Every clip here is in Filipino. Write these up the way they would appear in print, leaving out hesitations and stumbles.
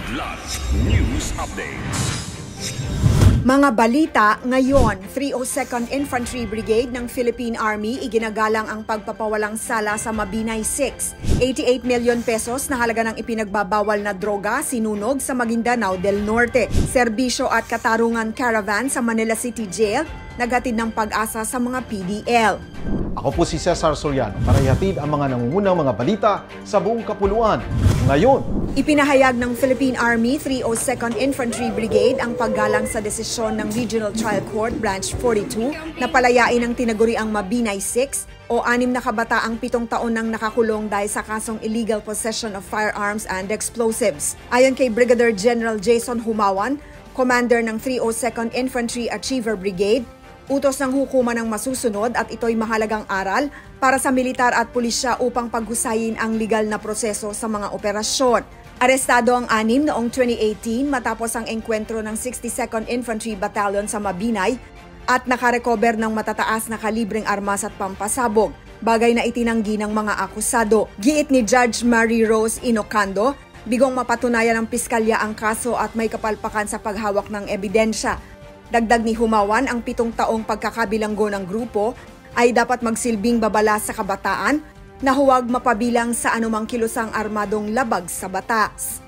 Kidlat News Updates. Mga balita ngayon, 302nd Infantry Brigade ng Philippine Army iginagalang ang pagpapawalang sala sa Mabinay 6. 88 milyon pesos na halaga ng ipinagbabawal na droga sinunog sa Maguindanao del Norte. Serbisyo at katarungan caravan sa Manila City Jail naghatid ng pag-asa sa mga PDL. Ako po si Cesar Soriano para ihatid ang mga nangungunang mga balita sa buong kapuluan. Ngayon, ipinahayag ng Philippine Army 302nd Infantry Brigade ang paggalang sa desisyon ng Regional Trial Court Branch 42 na palayain ang tinaguriang Mabinay 6 o 6 na kabataang 7 taon nang nakakulong dahil sa kasong illegal possession of firearms and explosives. Ayon kay Brigadier General Jason Humawan, Commander ng 302nd Infantry Achiever Brigade, utos ng hukuman ang masusunod at ito'y mahalagang aral para sa militar at pulisya upang paghusayin ang legal na proseso sa mga operasyon. Arestado ang 6 noong 2018 matapos ang engkwentro ng 62nd Infantry Battalion sa Mabinay at nakarecover ng matataas na kalibreng armas at pampasabog, bagay na itinanggi ng mga akusado. Giit ni Judge Marie Rose Inocando, bigong mapatunayan ng piskalya ang kaso at may kapalpakan sa paghawak ng ebidensya. Dagdag ni Humawan, ang 7 taong pagkakabilanggo ng grupo ay dapat magsilbing babala sa kabataan na huwag mapabilang sa anumang kilusang armadong labag sa batas.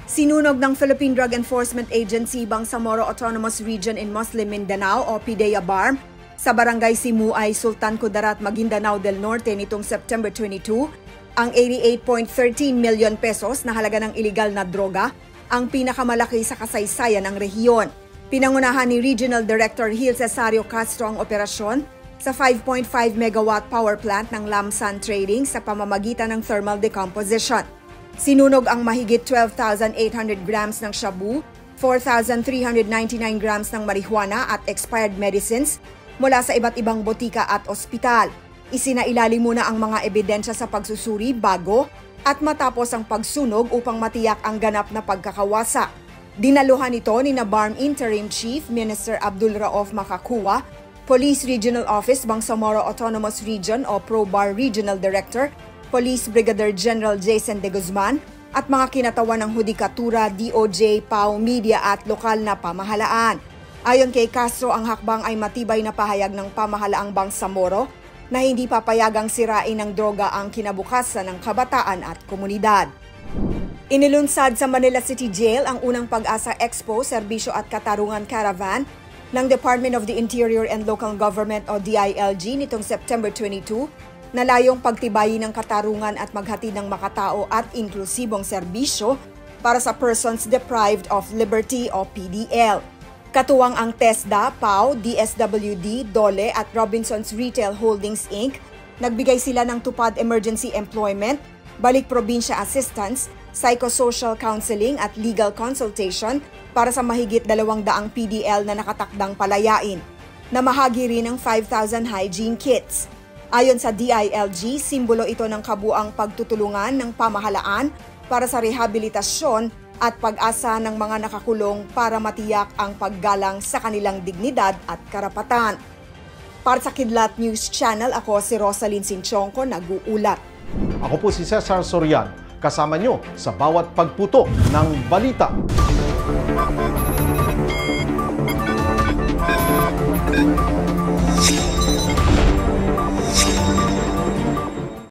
Sinunog ng Philippine Drug Enforcement Agency Bangsamoro Autonomous Region in Muslim Mindanao o PDEA-BARM sa Barangay Simuay, Sultan Kudarat, Maguindanao del Norte nitong September 22 ang 88.13 milyon pesos na halaga ng iligal na droga, ang pinakamalaki sa kasaysayan ng rehiyon. Pinangunahan ni Regional Director Gil Cesario Castro ang operasyon sa 5.5 megawatt power plant ng Lamsan Trading sa pamamagitan ng thermal decomposition. Sinunog ang mahigit 12,800 grams ng shabu, 4,399 grams ng marijuana at expired medicines mula sa iba't ibang botika at ospital. Isinailalim muna ang mga ebidensya sa pagsusuri bago at matapos ang pagsunog upang matiyak ang ganap na pagkakawasa. Dinaluhan ito ni BARM Interim Chief Minister Abdul Rauf Makakuwa, Police Regional Office Bangsamoro Autonomous Region o ProBAR Regional Director, Police Brigadier General Jason De Guzman at mga kinatawan ng Hudikatura, DOJ, PAO, media at lokal na pamahalaan. Ayon kay Castro, ang hakbang ay matibay na pahayag ng pamahalaang Bangsamoro na hindi papayagang sirain ng droga ang kinabukasan ng kabataan at komunidad. Inilunsad sa Manila City Jail ang unang Pag-asa Expo, Serbisyo at Katarungan Caravan ng Department of the Interior and Local Government o DILG nitong September 22 na layong pagtibayin ng katarungan at maghatid ng makatao at inklusibong serbisyo para sa persons deprived of liberty o PDL. Katuwang ang TESDA, PAO, DSWD, DOLE at Robinsons Retail Holdings Inc. Nagbigay sila ng tupad emergency employment, balik probinsya assistance, psychosocial counseling at legal consultation para sa mahigit 200 PDL na nakatakdang palayain. Namahagi rin ng 5,000 hygiene kits. Ayon sa DILG, simbolo ito ng kabuang pagtutulungan ng pamahalaan para sa rehabilitasyon at pag-asa ng mga nakakulong para matiyak ang paggalang sa kanilang dignidad at karapatan. Para sa Kidlat News Channel, ako si Rosalyn Sinchonco, nag-uulat. ako po si Cesar Soriano, kasama nyo sa bawat pagputo ng balita.